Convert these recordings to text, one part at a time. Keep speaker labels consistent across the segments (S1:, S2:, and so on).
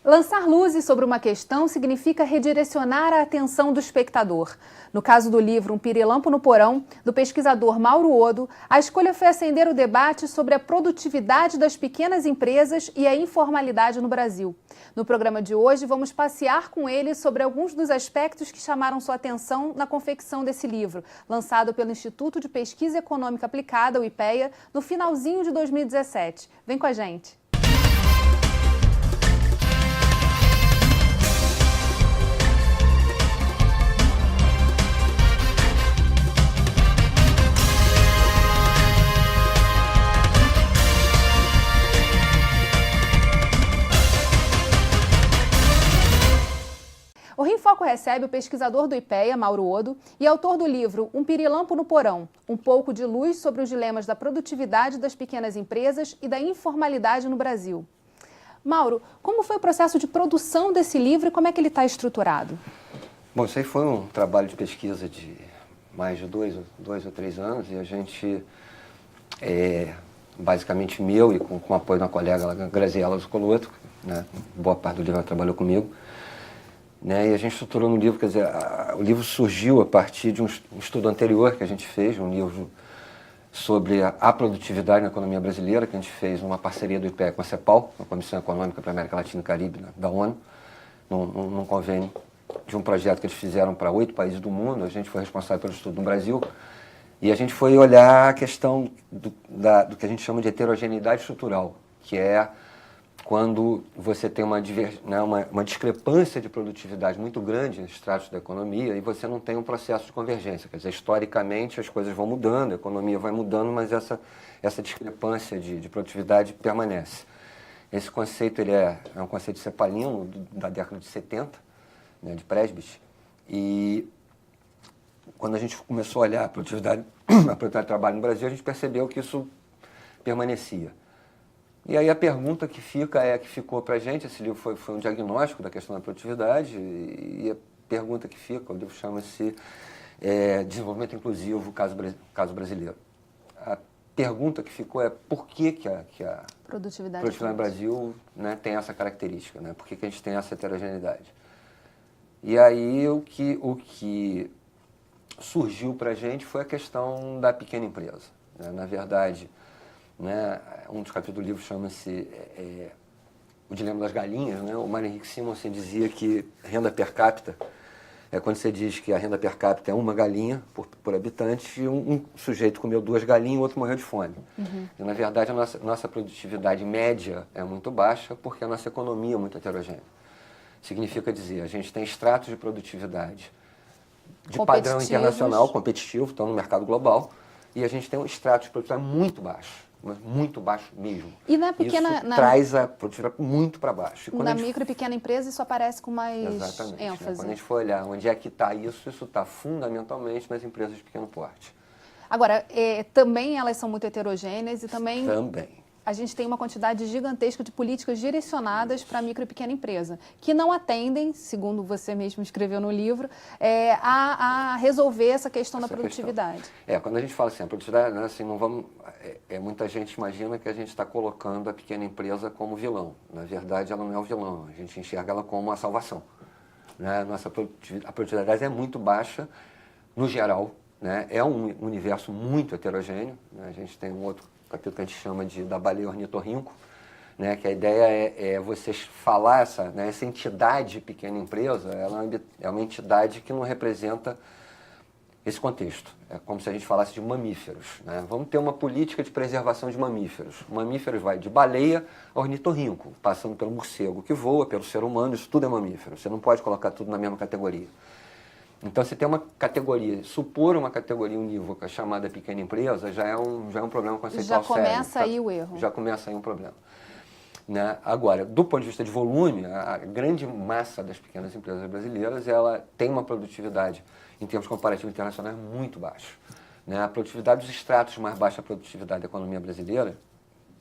S1: Lançar luzes sobre uma questão significa redirecionar a atenção do espectador. No caso do livro Um Pirilampo no Porão, do pesquisador Mauro Odo, a escolha foi acender o debate sobre a produtividade das pequenas empresas e a informalidade no Brasil. No programa de hoje, vamos passear com ele sobre alguns dos aspectos que chamaram sua atenção na confecção desse livro, lançado pelo Instituto de Pesquisa Econômica Aplicada, o IPEA, no finalzinho de 2017. Vem com a gente! O Rio em Foco recebe o pesquisador do IPEA, Mauro Odo, e autor do livro Um Pirilampo no Porão, um pouco de luz sobre os dilemas da produtividade das pequenas empresas e da informalidade no Brasil. Mauro, como foi o processo de produção desse livro e como é que ele está estruturado?
S2: Bom, isso aí foi um trabalho de pesquisa de mais de dois ou três anos e a gente, basicamente meu e com o apoio da colega Graziela Zucoloto, né, boa parte do livro ela trabalhou comigo, né, e a gente estruturou no livro, quer dizer, o livro surgiu a partir de um estudo anterior que a gente fez, um livro sobre a produtividade na economia brasileira, que a gente fez numa parceria do IPEA com a CEPAL, a Comissão Econômica para a América Latina e Caribe, né, da ONU, num convênio de um projeto que eles fizeram para 8 países do mundo. A gente foi responsável pelo estudo no Brasil e a gente foi olhar a questão do que a gente chama de heterogeneidade estrutural, que é quando você tem uma discrepância de produtividade muito grande nos estratos da economia e você não tem um processo de convergência. Quer dizer, historicamente as coisas vão mudando, a economia vai mudando, mas essa discrepância de produtividade permanece. Esse conceito ele é um conceito cepalino da década de 70, né, de Presbit, e quando a gente começou a olhar a produtividade de trabalho no Brasil, a gente percebeu que isso permanecia. E aí a pergunta que ficou para a gente, esse livro foi um diagnóstico da questão da produtividade, e a pergunta que fica, o livro chama-se Desenvolvimento Inclusivo, caso brasileiro. A pergunta que ficou é por que a produtividade no Brasil, né, tem essa característica, né? Por que a gente tem essa heterogeneidade? E aí o que surgiu para a gente foi a questão da pequena empresa, né? Na verdade, né, um dos capítulos do livro chama-se O Dilema das Galinhas, né? O Mário Henrique Simonsen dizia que renda per capita é quando você diz que a renda per capita é uma galinha por habitante e um sujeito comeu 2 galinhas e o outro morreu de fome. Uhum. E, na verdade, a nossa produtividade média é muito baixa porque a nossa economia é muito heterogênea. Significa dizer, a gente tem estratos de produtividade de padrão internacional, competitivo, estão no mercado global, e a gente tem um extrato de produtividade muito baixo. Mas muito baixo mesmo.
S1: E na pequena,
S2: isso traz a produtividade muito para baixo.
S1: Na micro e pequena empresa isso aparece com mais ênfase.
S2: Né? Quando a gente for olhar onde é que está isso está fundamentalmente nas empresas de pequeno porte.
S1: Agora, também elas são muito heterogêneas e também a gente tem uma quantidade gigantesca de políticas direcionadas para a micro e pequena empresa, que não atendem, segundo você mesmo escreveu no livro, a resolver essa questão da produtividade.
S2: Quando a gente fala assim, a produtividade, né, assim, não vamos, muita gente imagina que a gente está colocando a pequena empresa como vilão. Na verdade, ela não é o vilão, a gente enxerga ela como a salvação. Né? A produtividade é muito baixa, no geral, né? É um universo muito heterogêneo, né? A gente tem um outro capítulo que a gente chama da baleia ornitorrinco, né, que a ideia é você falar essa entidade pequena empresa, ela é uma entidade que não representa esse contexto. É como se a gente falasse de mamíferos. Né? Vamos ter uma política de preservação de mamíferos. Mamíferos vai de baleia a ornitorrinco, passando pelo morcego que voa, pelo ser humano, isso tudo é mamífero. Você não pode colocar tudo na mesma categoria. Então, se tem uma categoria, supor uma categoria unívoca chamada pequena empresa, já é um problema conceitual sério.
S1: Já começa aí o erro.
S2: Já começa aí um problema. Né? Agora, do ponto de vista de volume, a grande massa das pequenas empresas brasileiras, ela tem uma produtividade, em termos comparativos internacionais, muito baixa. Né? A produtividade dos estratos mais baixa da produtividade da economia brasileira,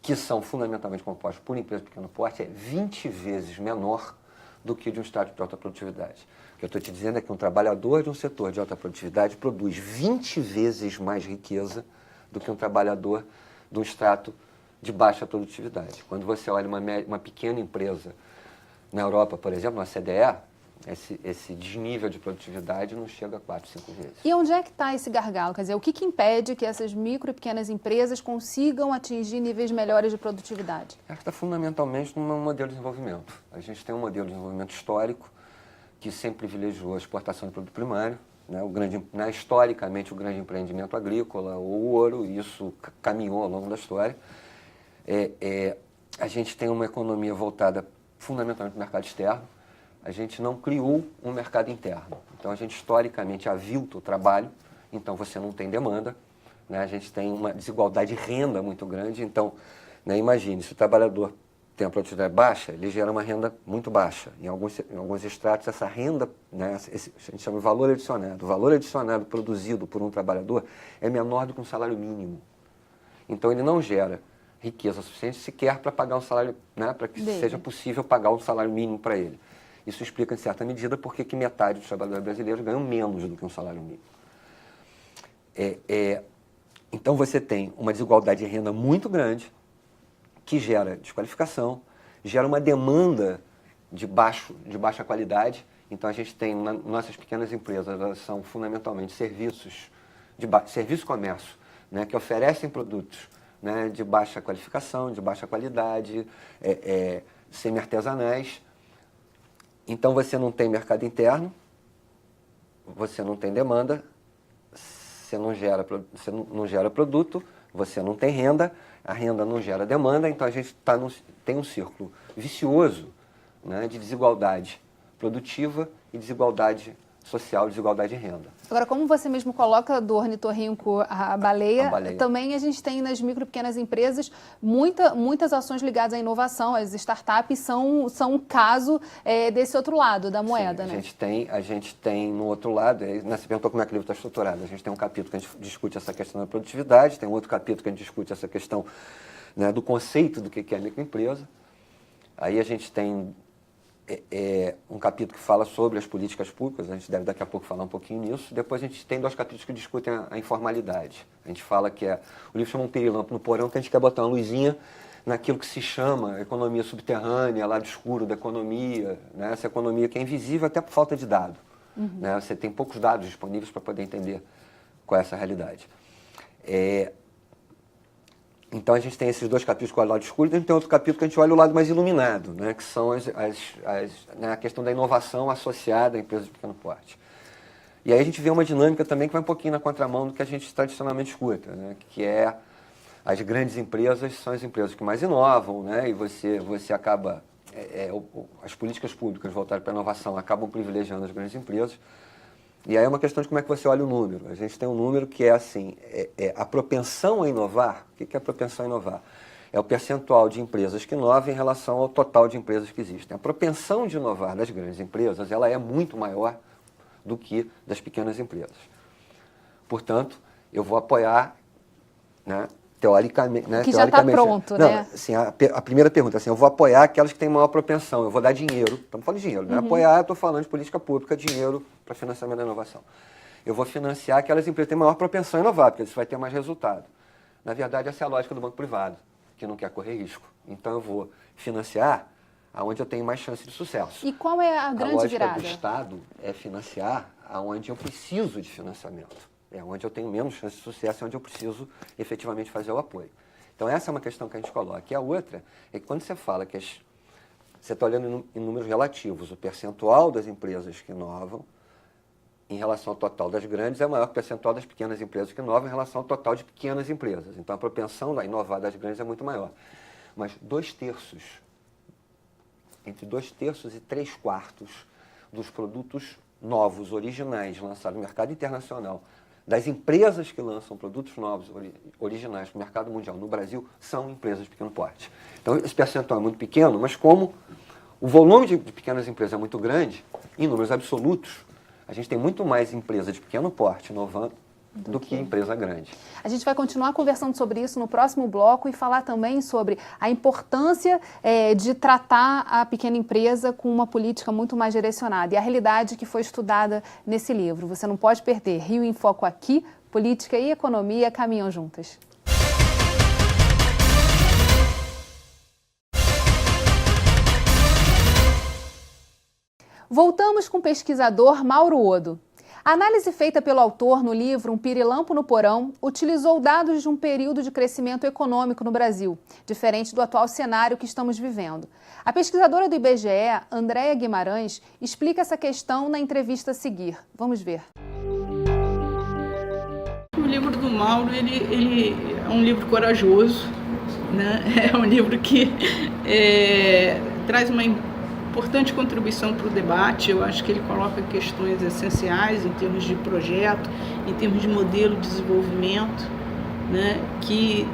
S2: que são fundamentalmente compostos por empresas de pequeno porte, é 20 vezes menor do que de um extrato de alta produtividade. O que eu estou te dizendo é que um trabalhador de um setor de alta produtividade produz 20 vezes mais riqueza do que um trabalhador de um extrato de baixa produtividade. Quando você olha uma pequena empresa Na Europa, por exemplo, na CDE, esse desnível de produtividade não chega a 4, 5 vezes.
S1: E onde é que está esse gargalo? Quer dizer, o que impede que essas micro e pequenas empresas consigam atingir níveis melhores de produtividade?
S2: Está fundamentalmente no modelo de desenvolvimento. A gente tem um modelo de desenvolvimento histórico que sempre privilegiou a exportação de produto primário, né? Historicamente, o grande empreendimento agrícola, o ouro, e isso caminhou ao longo da história. A gente tem uma economia voltada fundamentalmente para o mercado externo. A gente não criou um mercado interno. Então, a gente historicamente avilta o trabalho, então você não tem demanda, né? A gente tem uma desigualdade de renda muito grande. Então, né, imagine, se o trabalhador tem uma produtividade baixa, ele gera uma renda muito baixa. Em alguns estratos, essa renda, né, a gente chama de valor adicionado. O valor adicionado produzido por um trabalhador é menor do que um salário mínimo. Então, ele não gera riqueza suficiente sequer para pagar um salário, né, para que seja possível pagar um salário mínimo para ele. Isso explica, em certa medida, por que metade dos trabalhadores brasileiros ganham menos do que um salário mínimo. Então, você tem uma desigualdade de renda muito grande, que gera desqualificação, gera uma demanda de baixa qualidade. Então, a gente tem, nossas pequenas empresas, elas são fundamentalmente serviço comércio, né, que oferecem produtos, né, de baixa qualificação, de baixa qualidade, semi-artesanais. Então, você não tem mercado interno, você não tem demanda, você não gera produto, você não tem renda, a renda não gera demanda, então a gente tem um círculo vicioso, né, de desigualdade produtiva e desigualdade social, desigualdade de renda.
S1: Agora, como você mesmo coloca do ornitorrinco à baleia, também a gente tem nas micro e pequenas empresas muitas ações ligadas à inovação. As startups são um caso desse outro lado da moeda.
S2: Sim,
S1: né?
S2: A gente tem no outro lado, você perguntou como é que o livro está estruturado, a gente tem um capítulo que a gente discute essa questão da produtividade, tem um outro capítulo que a gente discute essa questão, né, do conceito do que é microempresa. Aí a gente tem um capítulo que fala sobre as políticas públicas, a gente deve daqui a pouco falar um pouquinho nisso. Depois a gente tem 2 capítulos que discutem a informalidade. A gente fala que o livro chama um pirilampo no porão, que a gente quer botar uma luzinha naquilo que se chama economia subterrânea, lado escuro da economia, né? Essa economia que é invisível até por falta de dado. Né? Você tem poucos dados disponíveis para poder entender qual é essa realidade. Então, a gente tem esses 2 capítulos com o lado escuro, e a gente tem outro capítulo que a gente olha o lado mais iluminado, né, que são né, a questão da inovação associada a empresas de pequeno porte. E aí a gente vê uma dinâmica também que vai um pouquinho na contramão do que a gente tradicionalmente escuta, né, que as grandes empresas são as empresas que mais inovam, né, e você acaba, as políticas públicas voltadas para a inovação acabam privilegiando as grandes empresas. E aí é uma questão de como é que você olha o número. A gente tem um número que é assim, a propensão a inovar. O que é a propensão a inovar? É o percentual de empresas que inovam em relação ao total de empresas que existem. A propensão de inovar das grandes empresas, ela é muito maior do que das pequenas empresas. Portanto, eu vou apoiar, né, teoricamente...
S1: Que já está pronto,
S2: não,
S1: né?
S2: Assim, a primeira pergunta, assim, eu vou apoiar aquelas que têm maior propensão, eu vou dar dinheiro, estamos falando de dinheiro, né? Apoiar, eu estou falando de política pública, dinheiro para financiamento da inovação. Eu vou financiar aquelas empresas que têm maior propensão a inovar, porque isso vai ter mais resultado. Na verdade, essa é a lógica do banco privado, que não quer correr risco. Então, eu vou financiar aonde eu tenho mais chance de sucesso.
S1: E qual é a grande virada?
S2: A lógica do Estado é financiar aonde eu preciso de financiamento. É onde eu tenho menos chance de sucesso, é onde eu preciso efetivamente fazer o apoio. Então, essa é uma questão que a gente coloca. E a outra é que quando você fala que você está olhando em números relativos, o percentual das empresas que inovam em relação ao total das grandes é maior que o percentual das pequenas empresas que inovam em relação ao total de pequenas empresas. Então, a propensão a inovar das grandes é muito maior. Mas entre 2/3 e 3/4 dos produtos novos, originais, lançados no mercado internacional, das empresas que lançam produtos novos, originais para o mercado mundial no Brasil, são empresas de pequeno porte. Então, esse percentual é muito pequeno, mas como o volume de pequenas empresas é muito grande, em números absolutos, a gente tem muito mais empresa de pequeno porte inovando do que empresa grande.
S1: A gente vai continuar conversando sobre isso no próximo bloco e falar também sobre a importância de tratar a pequena empresa com uma política muito mais direcionada e a realidade que foi estudada nesse livro. Você não pode perder. Rio em Foco aqui, política e economia caminham juntas. Voltamos com o pesquisador Mauro Odo. A análise feita pelo autor no livro Um Pirilampo no Porão utilizou dados de um período de crescimento econômico no Brasil, diferente do atual cenário que estamos vivendo. A pesquisadora do IBGE, Andréia Guimarães, explica essa questão na entrevista a seguir. Vamos ver.
S3: O livro do Mauro, ele é um livro corajoso, né? É um livro que traz uma importante contribuição para o debate. Eu acho que ele coloca questões essenciais em termos de projeto, em termos de modelo de desenvolvimento, né? Que,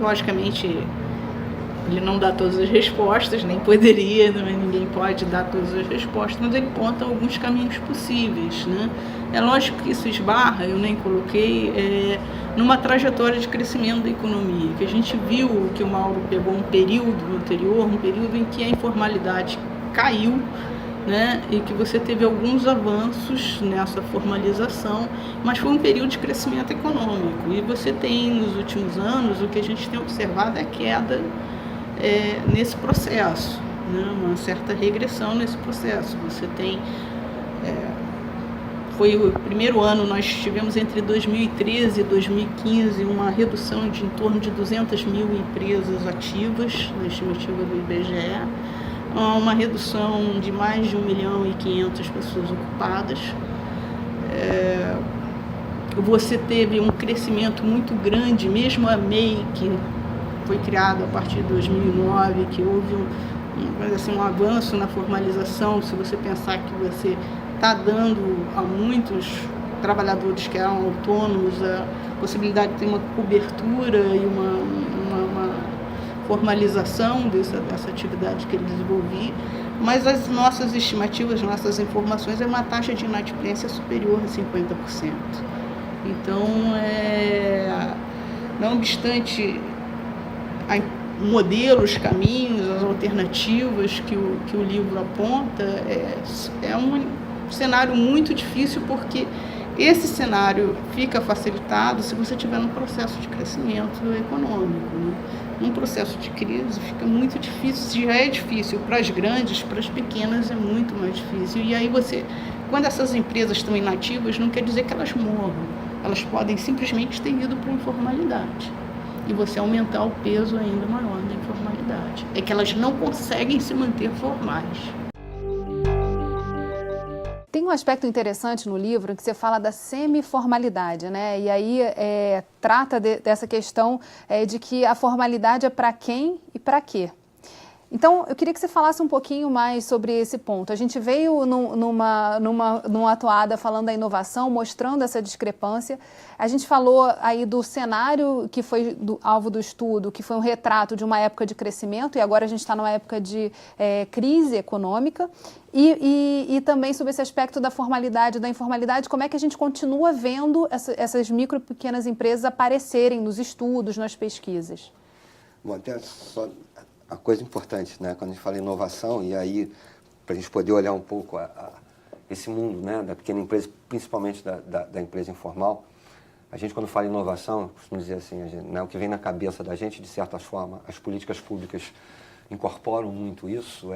S3: logicamente, ele não dá todas as respostas, nem poderia, ninguém pode dar todas as respostas, mas ele aponta alguns caminhos possíveis, né? É lógico que isso esbarra, eu nem coloquei, numa trajetória de crescimento da economia, que a gente viu que o Mauro pegou um período anterior, um período em que a informalidade caiu, né, e que você teve alguns avanços nessa formalização, mas foi um período de crescimento econômico. E você tem, nos últimos anos, o que a gente tem observado é a queda nesse processo, né, uma certa regressão nesse processo. Você tem... Foi o primeiro ano, nós tivemos entre 2013 e 2015 uma redução de em torno de 200 mil empresas ativas, na estimativa do IBGE, uma redução de mais de 1.500.000 pessoas ocupadas. Você teve um crescimento muito grande, mesmo a MEI, que foi criada a partir de 2009, que houve um avanço na formalização. Se você pensar que você está dando a muitos trabalhadores que eram autônomos a possibilidade de ter uma cobertura e uma formalização dessa atividade que ele desenvolvia, mas as nossas estimativas, nossas informações, é uma taxa de inadimplência superior a 50%. Então, não obstante modelos, caminhos, as alternativas que o livro aponta, é um cenário muito difícil, porque esse cenário fica facilitado se você estiver num processo de crescimento econômico, né? Num processo de crise fica muito difícil. Se já é difícil para as grandes, para as pequenas é muito mais difícil. E aí quando essas empresas estão inativas, não quer dizer que elas morram. Elas podem simplesmente ter ido para a informalidade. E você aumentar o peso ainda maior da informalidade. É que elas não conseguem se manter formais.
S1: Tem um aspecto interessante no livro que você fala da semi-formalidade, né? E aí trata dessa questão de que a formalidade é para quem e para quê. Então, eu queria que você falasse um pouquinho mais sobre esse ponto. A gente veio numa atuada falando da inovação, mostrando essa discrepância. A gente falou aí do cenário que foi alvo do estudo, que foi um retrato de uma época de crescimento, e agora a gente está numa época de crise econômica. E também sobre esse aspecto da formalidade, da informalidade, como é que a gente continua vendo essas micro e pequenas empresas aparecerem nos estudos, nas pesquisas?
S2: Bom, até só a coisa importante, né? Quando a gente fala em inovação, e aí, para a gente poder olhar um pouco esse mundo, né, da pequena empresa, principalmente da empresa informal, a gente, quando fala em inovação, costumo dizer assim, né, o que vem na cabeça da gente, de certa forma, as políticas públicas incorporam muito isso,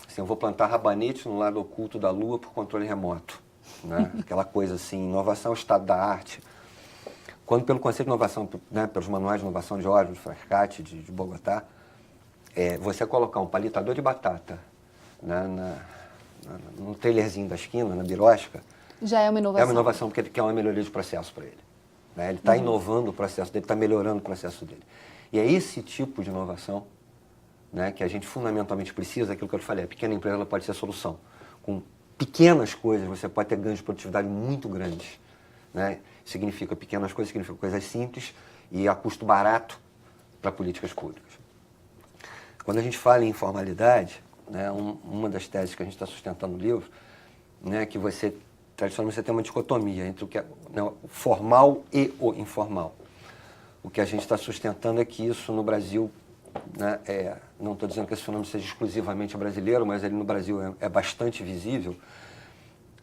S2: assim, eu vou plantar rabanete no lado oculto da Lua por controle remoto, né? Aquela coisa assim, inovação, estado da arte. Quando pelo conceito de inovação, né, pelos manuais de inovação de Oswald, de Frascati, de Bogotá, você colocar um palitador de batata, né, no trailerzinho da esquina, na birosca,
S1: já é uma inovação.
S2: É uma inovação porque ele quer uma melhoria de processo para ele, né? Ele está inovando o processo dele, está melhorando o processo dele. E é esse tipo de inovação, né, que a gente fundamentalmente precisa. Aquilo que eu te falei, a pequena empresa ela pode ser a solução. Com pequenas coisas você pode ter ganhos de produtividade muito grandes, né? Significa pequenas coisas, significa coisas simples e a custo barato para políticas públicas. Quando a gente fala em informalidade, né, uma das teses que a gente está sustentando no livro, né, que tradicionalmente você tem uma dicotomia entre o que é, né, o formal e o informal. O que a gente está sustentando é que isso no Brasil, né, não estou dizendo que esse fenômeno seja exclusivamente brasileiro, mas ele no Brasil é bastante visível,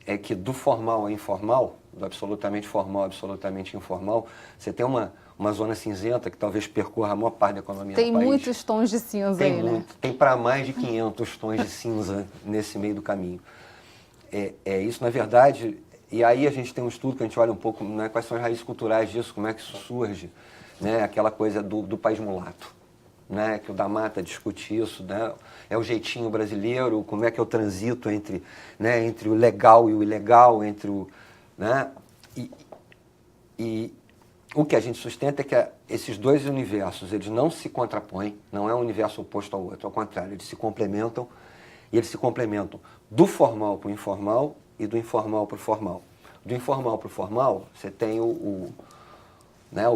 S2: é que do formal ao informal, do absolutamente formal ao absolutamente informal, você tem uma zona cinzenta que talvez percorra a maior parte da economia do país.
S1: Tem muitos tons de cinza aí, né?
S2: Tem para mais de 500 tons de cinza nesse meio do caminho. Isso, na verdade, e aí a gente tem um estudo que a gente olha um pouco, né, quais são as raízes culturais disso, como é que isso surge, né, aquela coisa do país mulato, né, que o da Mata discute isso, né, é o jeitinho brasileiro, como é que é o transito entre o legal e o ilegal, né, e o que a gente sustenta é que esses dois universos, eles não se contrapõem, não é um universo oposto ao outro, ao contrário, eles se complementam, e eles se complementam do formal para o informal e do informal para o formal. Do informal para o formal, você tem o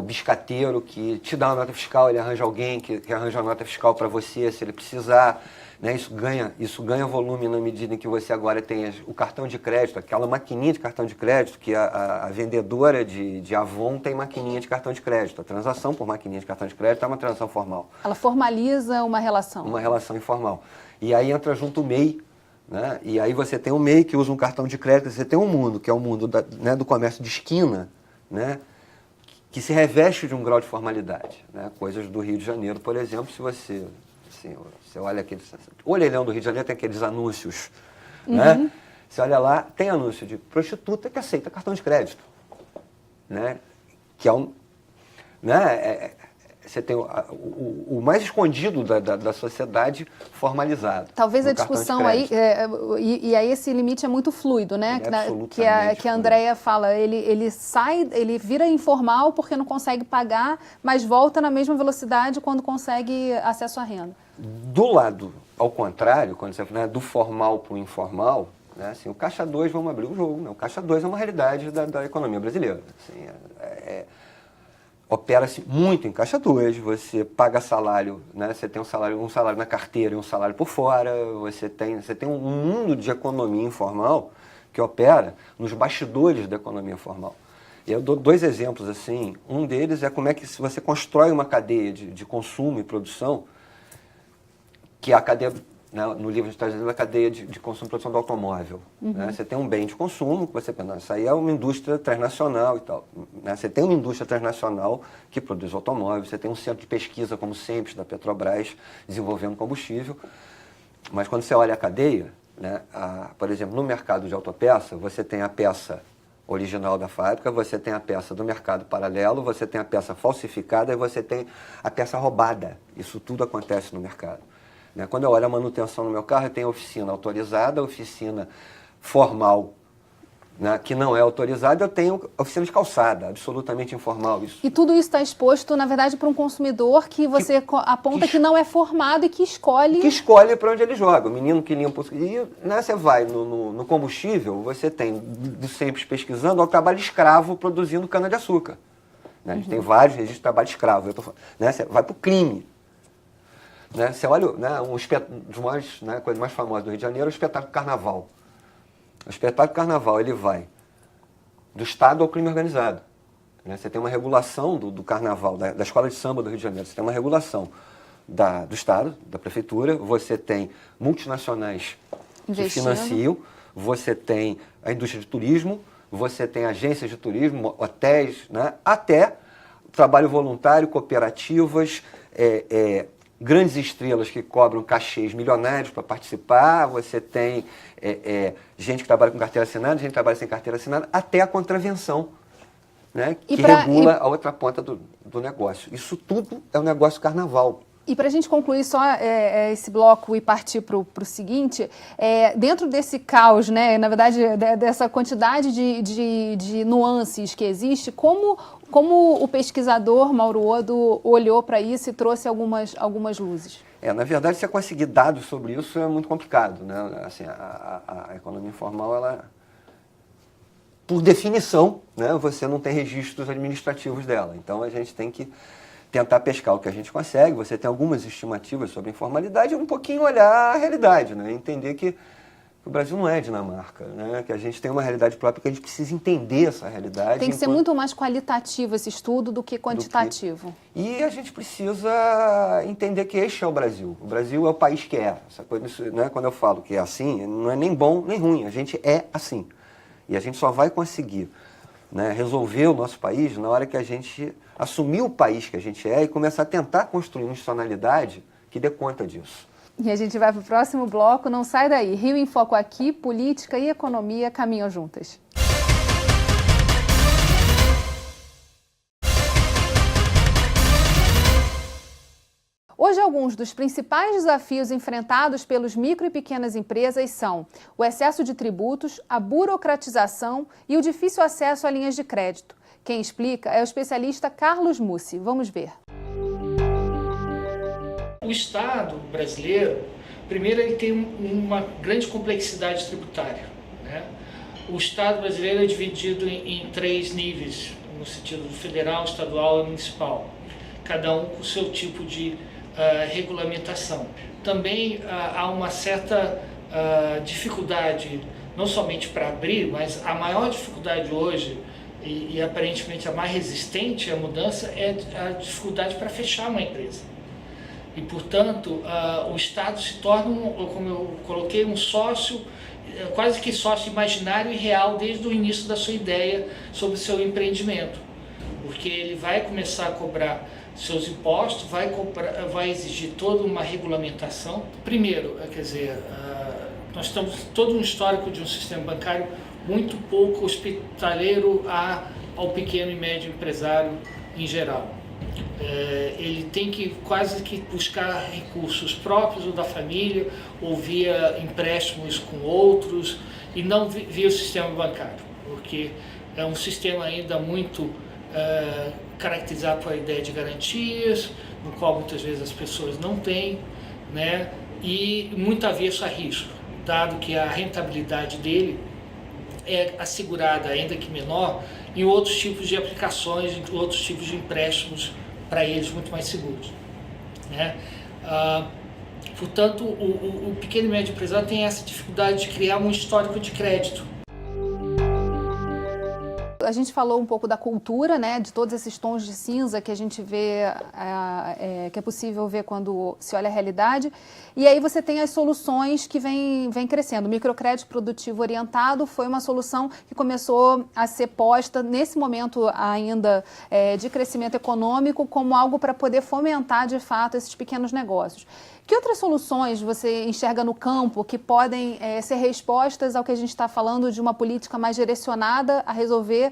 S2: biscateiro que te dá uma nota fiscal, ele arranja alguém que arranja uma nota fiscal para você, se ele precisar. Né? Isso ganha volume na medida em que você agora tem o cartão de crédito, aquela maquininha de cartão de crédito, que a vendedora de Avon tem maquininha de cartão de crédito. A transação por maquininha de cartão de crédito é uma transação formal.
S1: Ela formaliza uma relação.
S2: Uma relação informal. E aí entra junto o MEI, né? E aí você tem o MEI que usa um cartão de crédito, você tem um mundo, que é o mundo do comércio de esquina, né? Que se reveste de um grau de formalidade. Né? Coisas do Rio de Janeiro, por exemplo, se você olha aqueles... O orelhão do Rio de Janeiro tem aqueles anúncios, né? Você olha lá, tem anúncio de prostituta que aceita cartão de crédito, né? Que é um... Né? Você tem o mais escondido da sociedade formalizado.
S1: Talvez a discussão aí, e aí esse limite é muito fluido, né? Que a Andrea fala, ele vira informal porque não consegue pagar, mas volta na mesma velocidade quando consegue acesso à renda.
S2: Do lado, ao contrário, quando você fala do formal para o informal, né, assim, o Caixa 2, vamos abrir o jogo, né? O Caixa 2 é uma realidade da economia brasileira. Assim, opera-se muito em Caixa 2, você paga salário, né? Você tem um salário na carteira e um salário por fora, você tem um mundo de economia informal que opera nos bastidores da economia formal. E eu dou dois exemplos assim, um deles é como é que você constrói uma cadeia de consumo e produção, que é a cadeia, né, no livro a gente está dizendo a cadeia de consumo e produção do automóvel. Né? Você tem um bem de consumo, que você pensa, isso aí é uma indústria transnacional e tal. Né? Você tem uma indústria transnacional que produz automóveis, você tem um centro de pesquisa, como sempre, da Petrobras, desenvolvendo combustível. Mas quando você olha a cadeia, né, por exemplo, no mercado de autopeça, você tem a peça original da fábrica, você tem a peça do mercado paralelo, você tem a peça falsificada e você tem a peça roubada. Isso tudo acontece no mercado. Quando eu olho a manutenção no meu carro, eu tenho oficina autorizada, oficina formal, né, que não é autorizada, eu tenho oficina de calçada, absolutamente informal. Isso.
S1: E tudo isso está exposto, na verdade, para um consumidor que você aponta que não é formado e que escolhe...
S2: Que escolhe para onde ele joga. O menino que limpa... E, né, você vai no combustível, você tem, do Sempre Pesquisando, ao trabalho escravo produzindo cana-de-açúcar. Né? A gente tem vários registros de trabalho escravo. Né, você vai para o crime. Né? Você olha, né, coisa mais famosa do Rio de Janeiro é o espetáculo Carnaval. O espetáculo Carnaval, ele vai do Estado ao crime organizado. Né? Você tem uma regulação do Carnaval, da Escola de Samba do Rio de Janeiro. Você tem uma regulação do Estado, da Prefeitura. Você tem multinacionais que financiam. Você tem a indústria de turismo. Você tem agências de turismo, hotéis, né? Até trabalho voluntário, cooperativas, grandes estrelas que cobram cachês milionários para participar, você tem gente que trabalha com carteira assinada, gente que trabalha sem carteira assinada, até a contravenção, né, que regula a outra ponta do negócio. Isso tudo é um negócio carnaval.
S1: E para a gente concluir só esse bloco e partir para o seguinte, dentro desse caos, né, na verdade, dessa quantidade de nuances que existe, como o pesquisador Mauro Odo olhou para isso e trouxe algumas luzes?
S2: Na verdade, você conseguir dados sobre isso é muito complicado. Né? Assim, a economia informal, ela, por definição, né, você não tem registros administrativos dela. Então, a gente tem que tentar pescar o que a gente consegue. Você tem algumas estimativas sobre informalidade e um pouquinho olhar a realidade, né? Entender que o Brasil não é Dinamarca, né? Que a gente tem uma realidade própria, que a gente precisa entender essa realidade.
S1: Tem que ser muito mais qualitativo esse estudo do que quantitativo.
S2: E a gente precisa entender que este é o Brasil. O Brasil é o país que é. Essa coisa, né? Quando eu falo que é assim, não é nem bom nem ruim. A gente é assim. E a gente só vai conseguir, né, resolver o nosso país na hora que a gente assumir o país que a gente é e começar a tentar construir uma institucionalidade que dê conta disso.
S1: E a gente vai para o próximo bloco, não sai daí. Rio em Foco aqui, política e economia caminham juntas. Hoje, alguns dos principais desafios enfrentados pelos micro e pequenas empresas são o excesso de tributos, a burocratização e o difícil acesso a linhas de crédito. Quem explica é o especialista Carlos Mussi. Vamos ver.
S4: O Estado brasileiro, primeiro, ele tem uma grande complexidade tributária, né? O Estado brasileiro é dividido em 3 níveis, no sentido federal, estadual e municipal, cada um com o seu tipo de regulamentação. Também há uma certa dificuldade, não somente para abrir, mas a maior dificuldade hoje, e aparentemente a mais resistente à mudança, é a dificuldade para fechar uma empresa. E, portanto, o Estado se torna, como eu coloquei, um sócio, quase que sócio imaginário e real desde o início da sua ideia sobre o seu empreendimento. Porque ele vai começar a cobrar seus impostos, vai exigir toda uma regulamentação. Primeiro, quer dizer, nós temos todo um histórico de um sistema bancário muito pouco hospitaleiro ao pequeno e médio empresário em geral. Ele tem que quase que buscar recursos próprios ou da família, ou via empréstimos com outros, e não via o sistema bancário, porque é um sistema ainda muito caracterizado por a ideia de garantias, no qual muitas vezes as pessoas não têm, né? E muito avesso a risco, dado que a rentabilidade dele é assegurada, ainda que menor, em outros tipos de aplicações, em outros tipos de empréstimos para eles muito mais seguros, né? Portanto, o pequeno e médio empresário tem essa dificuldade de criar um histórico de crédito.
S1: A gente falou um pouco da cultura, né, de todos esses tons de cinza que a gente vê, que é possível ver quando se olha a realidade. E aí você tem as soluções que vêm crescendo. O microcrédito produtivo orientado foi uma solução que começou a ser posta nesse momento ainda de crescimento econômico como algo para poder fomentar de fato esses pequenos negócios. Que outras soluções você enxerga no campo que podem ser respostas ao que a gente está falando de uma política mais direcionada a resolver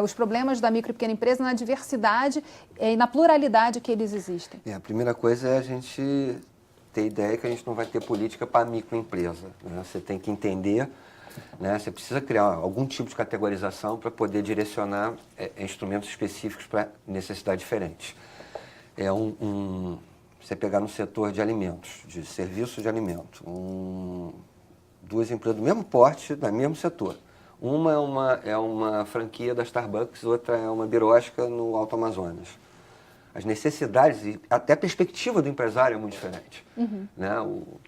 S1: os problemas da micro e pequena empresa na diversidade e na pluralidade que eles existem?
S2: A primeira coisa é a gente ter ideia que a gente não vai ter política para a microempresa, né? Você tem que entender, né? Você precisa criar algum tipo de categorização para poder direcionar instrumentos específicos para necessidades diferentes. Você pegar no setor de alimentos, de serviço de alimentos, duas empresas do mesmo porte, do mesmo setor. Uma é uma franquia da Starbucks, outra é uma birosca no Alto Amazonas. As necessidades e até a perspectiva do empresário é muito diferente. Uhum. Né?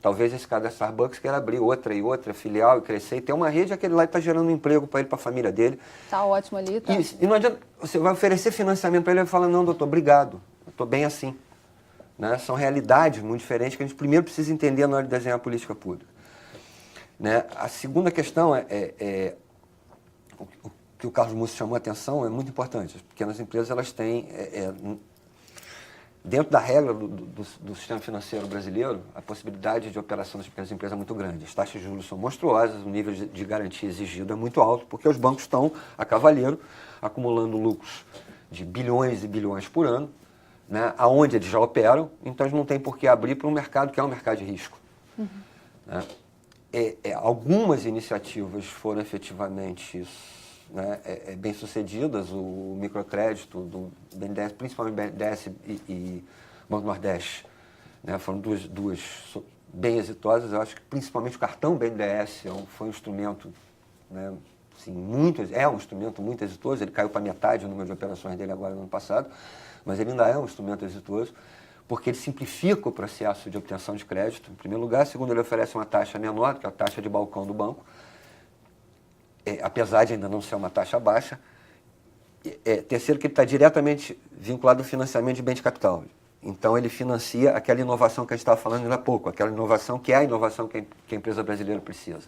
S2: Talvez esse cara da Starbucks queira abrir outra filial e crescer e ter uma rede, aquele lá está gerando emprego para ele, para a família dele.
S1: Está ótimo ali. Tá.
S2: E não adianta, você vai oferecer financiamento para ele e fala, não, doutor, obrigado, eu estou bem assim. Né? São realidades muito diferentes que a gente primeiro precisa entender na hora de desenhar a política pública. Né? A segunda questão o que o Carlos Mussi chamou a atenção é muito importante. As pequenas empresas elas têm, dentro da regra do sistema financeiro brasileiro, a possibilidade de operação das pequenas empresas é muito grande. As taxas de juros são monstruosas, o nível de garantia exigido é muito alto, porque os bancos estão a cavaleiro, acumulando lucros de bilhões e bilhões por ano, né, aonde eles já operam, então eles não têm por que abrir para um mercado que é um mercado de risco. Uhum. Né? Algumas iniciativas foram efetivamente bem sucedidas, o microcrédito do BNDES, principalmente BNDES e Banco Nordeste, né, foram duas bem exitosas. Eu acho que principalmente o cartão BNDES foi um instrumento, né, assim, um instrumento muito exitoso. Ele caiu para metade o número de operações dele agora no ano passado, mas ele ainda é um instrumento exitoso, porque ele simplifica o processo de obtenção de crédito, em primeiro lugar. Segundo, ele oferece uma taxa menor, que é a taxa de balcão do banco, apesar de ainda não ser uma taxa baixa. Terceiro, que ele está diretamente vinculado ao financiamento de bem de capital. Então ele financia aquela inovação que a gente estava falando ainda há pouco, aquela inovação que é a inovação que a empresa brasileira precisa.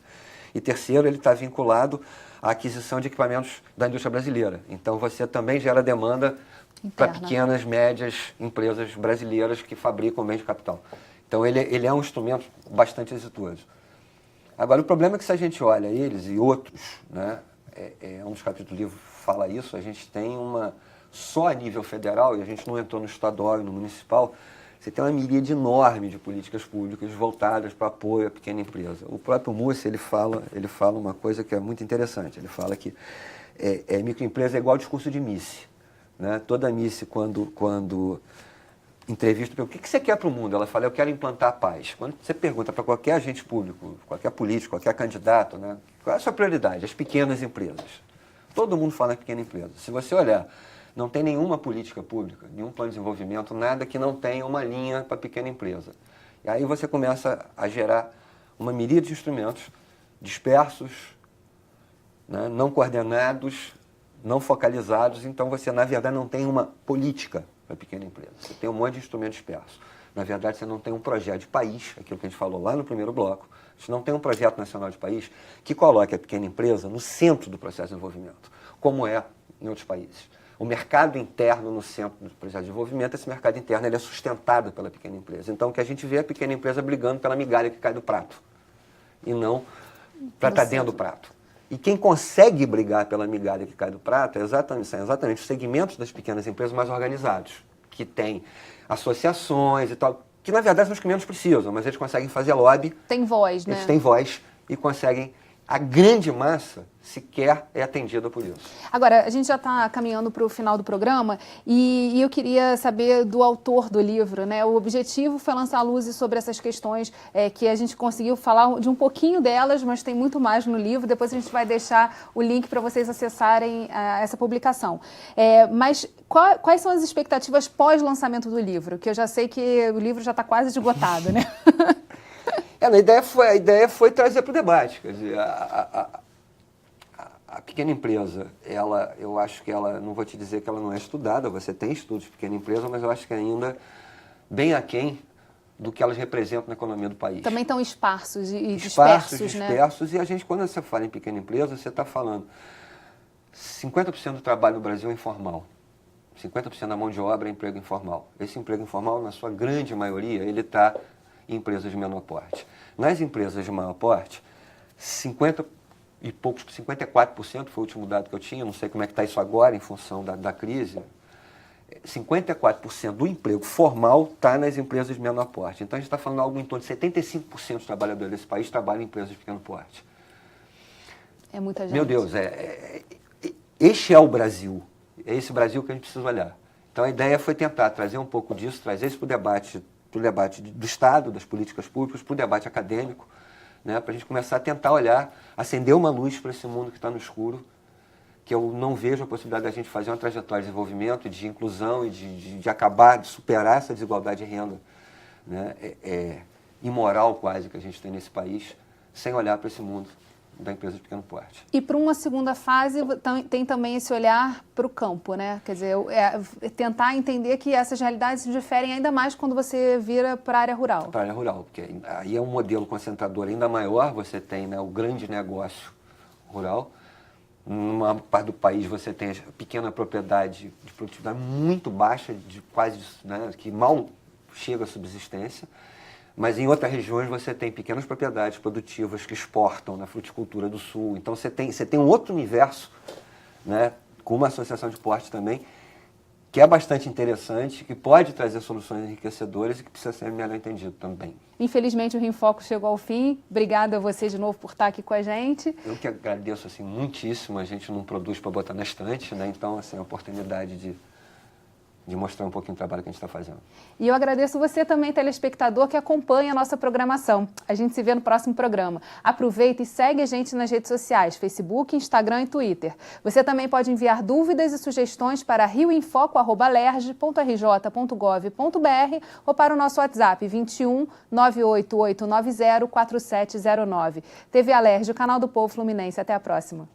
S2: E terceiro, ele está vinculado à aquisição de equipamentos da indústria brasileira. Então você também gera demanda para pequenas, médias empresas brasileiras que fabricam bens de capital. Então ele é um instrumento bastante exitoso. Agora, o problema é que se a gente olha eles e outros, né, um dos capítulos do livro fala isso, a gente tem só a nível federal, e a gente não entrou no estadual e no municipal, você tem uma miríade enorme de políticas públicas voltadas para apoio à pequena empresa. O próprio Mussi, ele fala uma coisa que é muito interessante, ele fala que microempresa é igual ao discurso de Miss. Né? Toda Miss, quando entrevista, o que você quer para o mundo? Ela fala, eu quero implantar a paz. Quando você pergunta para qualquer agente público, qualquer político, qualquer candidato, né, qual é a sua prioridade? As pequenas empresas. Todo mundo fala em pequena empresa. Se você olhar, não tem nenhuma política pública, nenhum plano de desenvolvimento, nada que não tenha uma linha para a pequena empresa. E aí você começa a gerar uma miríade de instrumentos dispersos, né, não coordenados, não focalizados. Então você, na verdade, não tem uma política para a pequena empresa. Você tem um monte de instrumentos dispersos. Na verdade, você não tem um projeto de país, aquilo que a gente falou lá no primeiro bloco. Você não tem um projeto nacional de país que coloque a pequena empresa no centro do processo de desenvolvimento, como é em outros países. O mercado interno no centro do processo de desenvolvimento, esse mercado interno ele é sustentado pela pequena empresa. Então, o que a gente vê é a pequena empresa brigando pela migalha que cai do prato, e não para estar dentro do prato. E quem consegue brigar pela migalha que cai do prato são exatamente os segmentos das pequenas empresas mais organizados, que têm associações e tal, que na verdade são os que menos precisam, mas eles conseguem fazer lobby.
S1: Tem voz, né?
S2: Eles têm voz e conseguem. A grande massa sequer é atendida por isso.
S1: Agora, a gente já está caminhando para o final do programa e eu queria saber do autor do livro, né? O objetivo foi lançar luzes sobre essas questões que a gente conseguiu falar de um pouquinho delas, mas tem muito mais no livro. Depois a gente vai deixar o link para vocês acessarem essa publicação. Mas quais são as expectativas pós-lançamento do livro? Que eu já sei que o livro já está quase esgotado, né?
S2: A ideia foi trazer para o debate. Quer dizer, a pequena empresa, eu acho que ela, não vou te dizer que ela não é estudada, você tem estudos de pequena empresa, mas eu acho que ainda bem aquém do que elas representam na economia do país.
S1: Também estão esparsos e dispersos, né?
S2: Dispersos, e a gente, quando você fala em pequena empresa, você está falando 50% do trabalho no Brasil é informal. 50% da mão de obra é emprego informal. Esse emprego informal, na sua grande maioria, ele está em empresas de menor porte. Nas empresas de maior porte, 54% foi o último dado que eu tinha, não sei como é que está isso agora em função da crise, 54% do emprego formal está nas empresas de menor porte. Então a gente está falando algo em torno de 75% dos trabalhadores desse país trabalham em empresas de pequeno porte.
S1: É muita gente.
S2: Meu Deus, este é o Brasil, é esse Brasil que a gente precisa olhar. Então a ideia foi tentar trazer um pouco disso, trazer isso para o debate do Estado, das políticas públicas, para o debate acadêmico, né, para a gente começar a tentar olhar, acender uma luz para esse mundo que está no escuro, que eu não vejo a possibilidade da gente fazer uma trajetória de desenvolvimento, de inclusão e de acabar, de superar essa desigualdade de renda, né, imoral quase que a gente tem nesse país, sem olhar para esse mundo da empresa de pequeno porte.
S1: E para uma segunda fase tem também esse olhar para o campo, né? Quer dizer, tentar entender que essas realidades se diferem ainda mais quando você vira para a área rural.
S2: Para a área rural, porque aí é um modelo concentrador ainda maior, você tem, né, o grande negócio rural, numa parte do país você tem a pequena propriedade de produtividade muito baixa, de quase, né, que mal chega à subsistência. Mas em outras regiões você tem pequenas propriedades produtivas que exportam na fruticultura do sul. Então você tem um outro universo, né, com uma associação de porte também, que é bastante interessante, que pode trazer soluções enriquecedoras e que precisa ser melhor entendido também. Infelizmente o Rio em Foco chegou ao fim. Obrigada a você de novo por estar aqui com a gente. Eu que agradeço assim, muitíssimo. A gente não produz para botar na estante, né? Então assim, a oportunidade de mostrar um pouquinho do trabalho que a gente está fazendo. E eu agradeço você também, telespectador, que acompanha a nossa programação. A gente se vê no próximo programa. Aproveita e segue a gente nas redes sociais, Facebook, Instagram e Twitter. Você também pode enviar dúvidas e sugestões para rioemfoco@lerj.rj.gov.br ou para o nosso WhatsApp 21 98890 4709. TV Alerj, o canal do Povo Fluminense. Até a próxima.